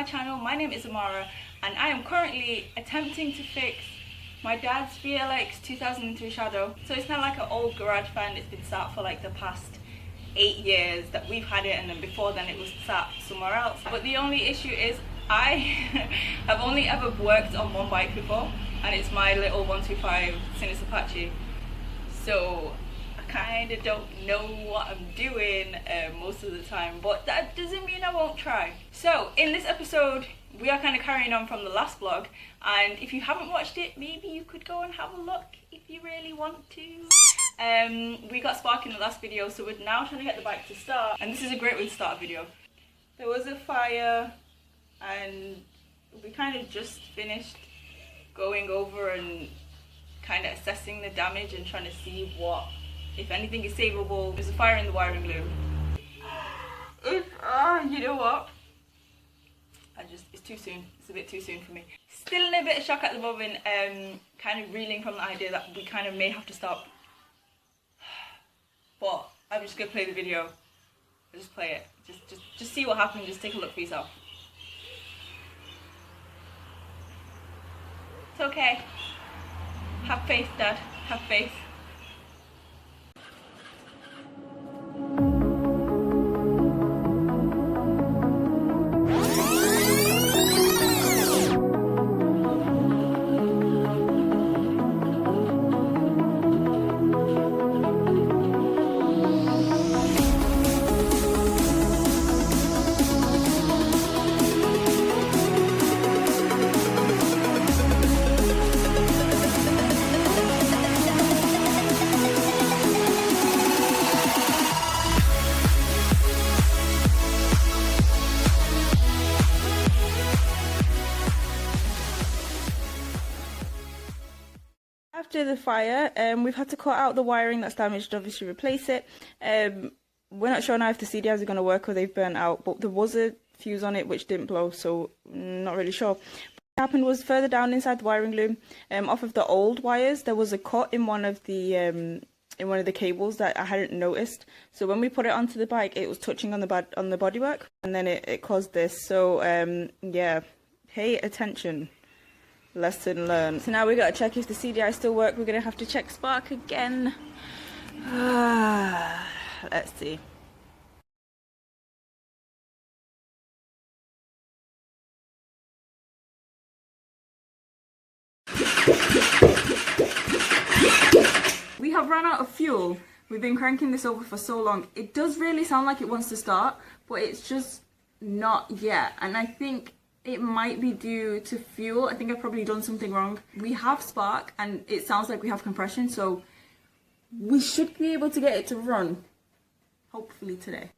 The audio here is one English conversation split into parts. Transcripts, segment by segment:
channel. My name is Amara and I am currently attempting to fix my dad's VLX 2003 Shadow. So it's not like an old garage fan. It's been sat for like the past 8 years that we've had it, and then before then it was sat somewhere else. But the only issue is I have only ever worked on one bike before, and it's my little 125 Sinus Apache. So I kind of don't know what I'm doing most of the time, but that doesn't mean I won't try. So in this episode we are kind of carrying on from the last vlog, and if you haven't watched it, maybe you could go and have a look if you really want to. We got spark in the last video, so we're now trying to get the bike to start, and this is a great way to start a video. There was a fire and we kind of just finished going over and kind of assessing the damage and trying to see what, if anything, is savable. There's a fire in the wiring loom. You know what? It's too soon. It's a bit too soon for me. Still in a bit of shock at the moment, kind of reeling from the idea that we kind of may have to stop. But I'm just gonna play the video. I'll just play it. Just see what happens. Just take a look for yourself. It's okay. Have faith, Dad. Have faith. After the fire, we've had to cut out the wiring that's damaged, obviously replace it. We're not sure now if the CDIs are going to work or they've burnt out, but there was a fuse on it which didn't blow, so not really sure. What happened was, further down inside the wiring loom, off of the old wires, there was a cut in one of the cables that I hadn't noticed. So when we put it onto the bike, it was touching on the bodywork, and then it caused this. So yeah, pay attention. Lesson learned. So now we got to check if the CDI still work. We're going to have to check spark again. Let's see. We have run out of fuel. We've been cranking this over for so long. It does really sound like it wants to start, but it's just not yet. And I think it might be due to fuel. I think I've probably done something wrong. We have spark and it sounds like we have compression, so we should be able to get it to run, hopefully today.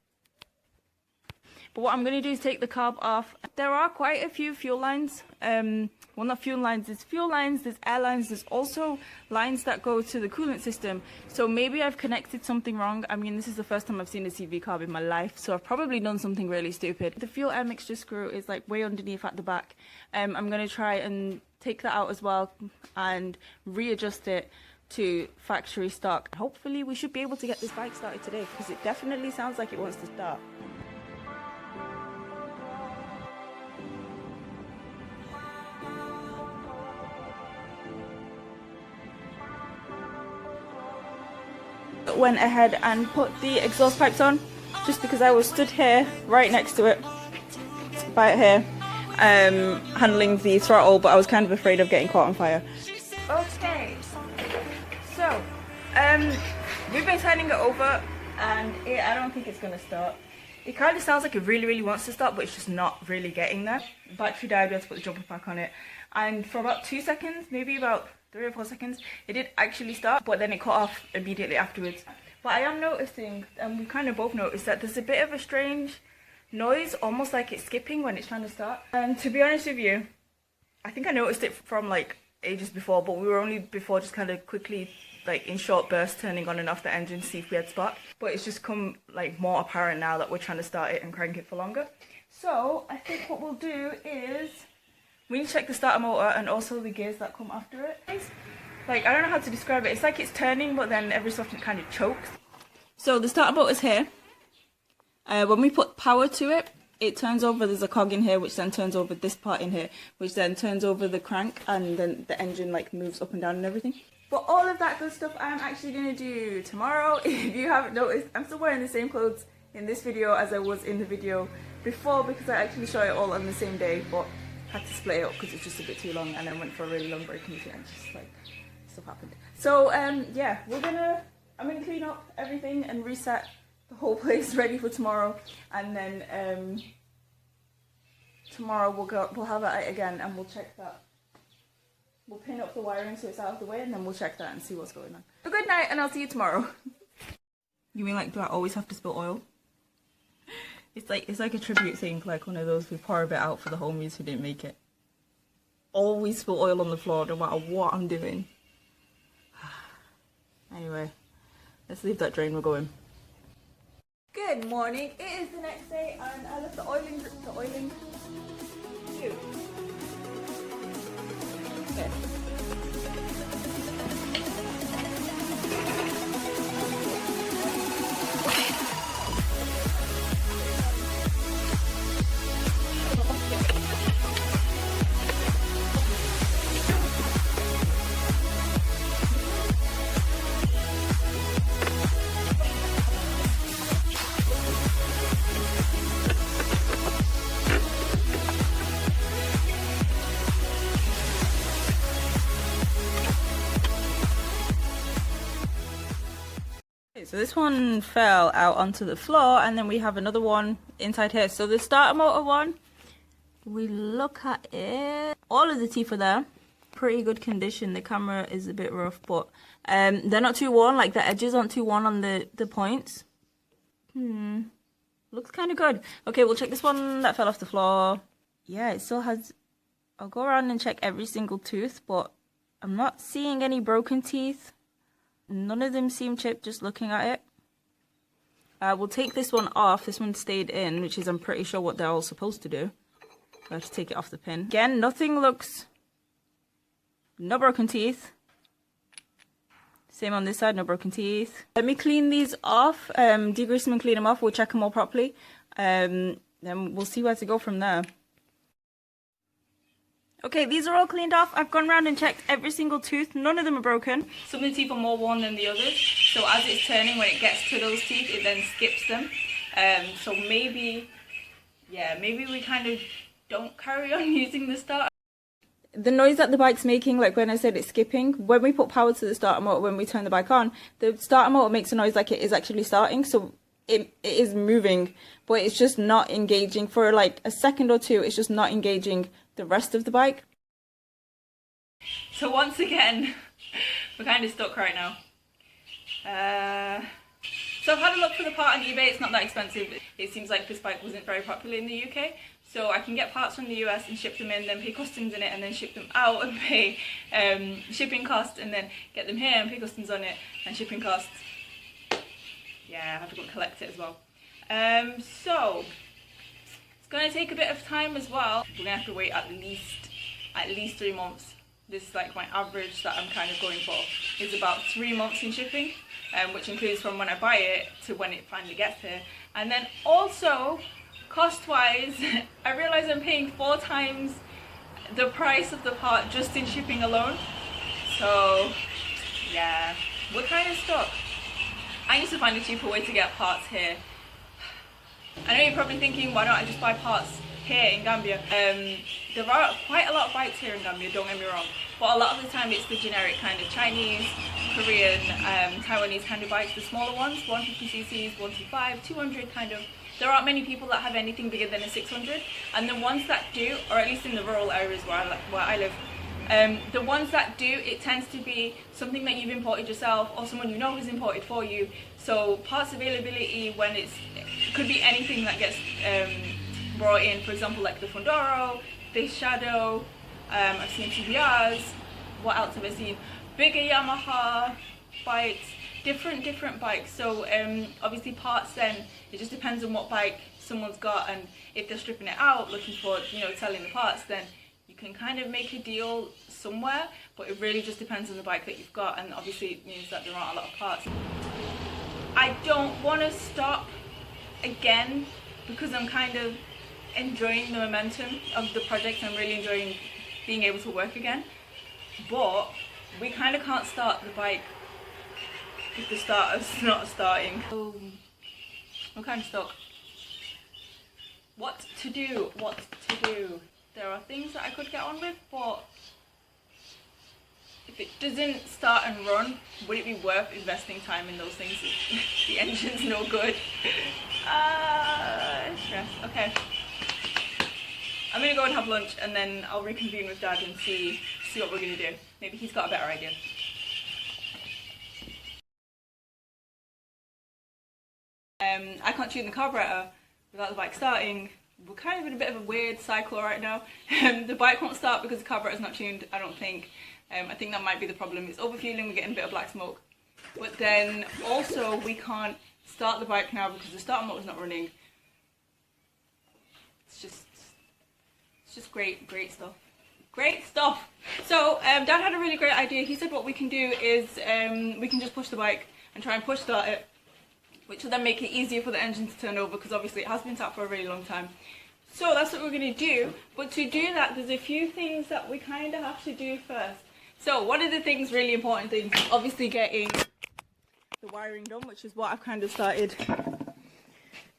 But what I'm going to do is take the carb off. There are quite a few fuel lines. Well, not fuel lines, there's fuel lines, there's air lines, there's also lines that go to the coolant system. So maybe I've connected something wrong. I mean, this is the first time I've seen a CV carb in my life, so I've probably done something really stupid. The fuel air mixture screw is like way underneath at the back. I'm going to try and take that out as well and readjust it to factory stock. Hopefully we should be able to get this bike started today, because it definitely sounds like it wants to start. Went ahead and put the exhaust pipes on, just because I was stood here right next to it, by it here, handling the throttle, but I was kind of afraid of getting caught on fire. Okay, so we've been turning it over and I don't think it's gonna start. It kind of sounds like it really wants to start, but it's just not really getting there. Battery died. We had to put the jumper pack on it, and for about 2 seconds, maybe about 3 or 4 seconds, it did actually start, but then it cut off immediately afterwards. But I am noticing, and we kind of both noticed, that there's a bit of a strange noise, almost like it's skipping when it's trying to start. And to be honest with you, I think I noticed it from like ages before, but we were only before just kind of quickly, like in short bursts, turning on and off the engine to see if we had spark. But it's just come like more apparent now that we're trying to start it and crank it for longer. So I think what we'll do is we need to check the starter motor and also the gears that come after it. Like, I don't know how to describe it. It's like it's turning, but then every so often it kind of chokes. So the starter motor's here. When we put power to it, it turns over, there's a cog in here which then turns over this part in here, which then turns over the crank, and then the engine like moves up and down and everything. But all of that good stuff I'm actually going to do tomorrow. If you haven't noticed, I'm still wearing the same clothes in this video as I was in the video before, because I actually shot it all on the same day, but had to split it up because it's just a bit too long, and then went for a really long break in between, and just like stuff happened. So yeah, I'm gonna clean up everything and reset the whole place ready for tomorrow, and then tomorrow we'll have it out again, and we'll check that. We'll pin up the wiring so it's out of the way, and then we'll check that and see what's going on. So good night, and I'll see you tomorrow. You mean like, do I always have to spill oil? It's like a tribute thing, like one of those, we pour a bit out for the homies who didn't make it. Always spill oil on the floor no matter what I'm doing. Anyway, let's leave that drain, we're going. Good morning, it is the next day, and I left the oiling tube. Okay. So this one fell out onto the floor, and then we have another one inside here. So the starter motor one, we look at it, all of the teeth are there, pretty good condition. The camera is a bit rough, but they're not too worn, like the edges aren't too worn on the points. Looks kind of good. Okay, we'll check this one that fell off the floor. Yeah, it still has, I'll go around and check every single tooth, but I'm not seeing any broken teeth. None of them seem chipped just looking at it. We'll take this one off. This one stayed in, which is, I'm pretty sure, what they're all supposed to do. I have to take it off the pin. Again, nothing looks... No broken teeth. Same on this side, no broken teeth. Let me clean these off, degrease them and clean them off. We'll check them all properly. Then we'll see where to go from there. Okay, these are all cleaned off. I've gone around and checked every single tooth. None of them are broken. Some of the teeth are more worn than the others. So as it's turning, when it gets to those teeth, it then skips them. So maybe, yeah, maybe we kind of don't carry on using the starter. The noise that the bike's making, like when I said it's skipping, when we put power to the starter motor, when we turn the bike on, the starter motor makes a noise like it is actually starting. So it is moving, but it's just not engaging for like a second or two. It's just not engaging the rest of the bike. So once again, we're kind of stuck right now. So I've had a look for the part on eBay. It's not that expensive. It seems like this bike wasn't very popular in the UK, so I can get parts from the US and ship them in, then pay customs in it, and then ship them out and pay shipping costs, and then get them here and pay customs on it and shipping costs. Yeah, I have to go and collect it as well. So it's going to take a bit of time as well. We're going to have to wait at least 3 months. This is like my average that I'm kind of going for, is about 3 months in shipping, which includes from when I buy it to when it finally gets here. And then also, cost-wise, I realise I'm paying 4 times the price of the part just in shipping alone. So yeah, we're kind of stuck. I need to find a cheaper way to get parts here. I know you're probably thinking, why don't I just buy parts here in Gambia? There are quite a lot of bikes here in Gambia, don't get me wrong, but a lot of the time it's the generic kind of Chinese, Korean, Taiwanese kind of bikes, the smaller ones, 150cc's, 125, 200 kind of. There aren't many people that have anything bigger than a 600, and the ones that do, or at least in the rural areas where I live, the ones that do, it tends to be something that you've imported yourself or someone you know has imported for you. So parts availability, when it could be anything that gets brought in, for example like the Fundoro, this Shadow, I've seen TBRs, what else have I seen? Bigger Yamaha bikes, different bikes. So obviously parts, then it just depends on what bike someone's got, and if they're stripping it out looking for, you know, selling the parts, then you can kind of make a deal somewhere, but it really just depends on the bike that you've got, and obviously it means that there aren't a lot of parts. I don't want to stop again because I'm kind of enjoying the momentum of the project. I'm really enjoying being able to work again. But we kind of can't start the bike if the starter's not starting. So I'm kind of stuck. What to do? What to do? There are things that I could get on with, but if it doesn't start and run, would it be worth investing time in those things if the engine's no good? Stress. Okay. I'm gonna go and have lunch and then I'll reconvene with Dad and see what we're gonna do. Maybe he's got a better idea. I can't tune the carburetor without the bike starting. We're kind of in a bit of a weird cycle right now. The bike won't start because the carburetor's not tuned, I don't think. I think that might be the problem. It's overfueling, we're getting a bit of black smoke. But then also we can't start the bike now because the starter motor's not running. It's just great stuff. Great stuff. So Dad had a really great idea. He said what we can do is we can just push the bike and try and push start it, which will then make it easier for the engine to turn over because obviously it has been sat for a really long time. So that's what we're going to do. But to do that, there's a few things that we kind of have to do first. So one of the things, really important things, is obviously getting the wiring done, which is what I've kind of started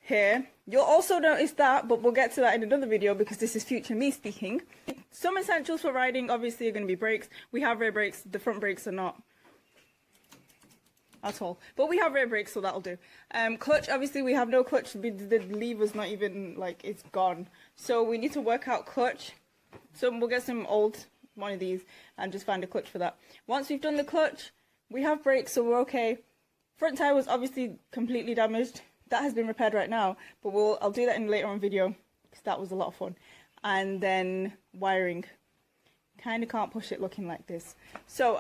here. You'll also notice that, but we'll get to that in another video because this is future me speaking. Some essentials for riding obviously are going to be brakes. We have rear brakes, the front brakes are not at all, but we have rear brakes, so that'll do. Clutch, obviously we have no clutch. The lever's not even, like, it's gone, so we need to work out clutch. So we'll get some old one of these and just find a clutch for that. Once we've done the clutch, we have brakes, so we're okay. Front tire was obviously completely damaged. That has been repaired right now, but I'll do that in a later on video because that was a lot of fun. And then wiring. Kind of can't push it looking like this. So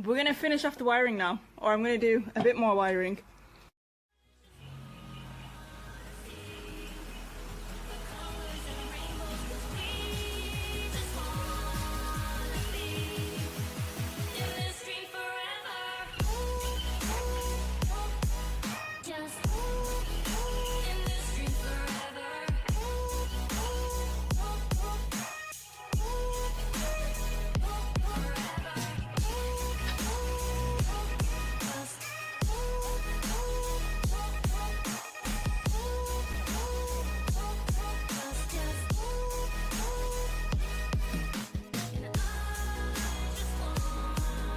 we're gonna finish off the wiring now, or I'm gonna do a bit more wiring.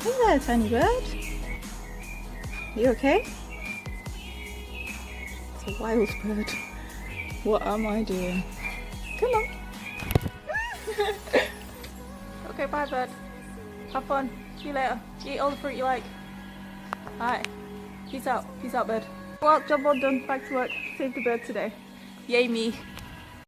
Hey there, tiny bird. You okay? It's a wild bird. What am I doing? Come on. Okay, bye bird. Have fun. See you later. Eat all the fruit you like. Alright. Peace out. Peace out, bird. Well, job well done. Back to work. Saved the bird today. Yay me.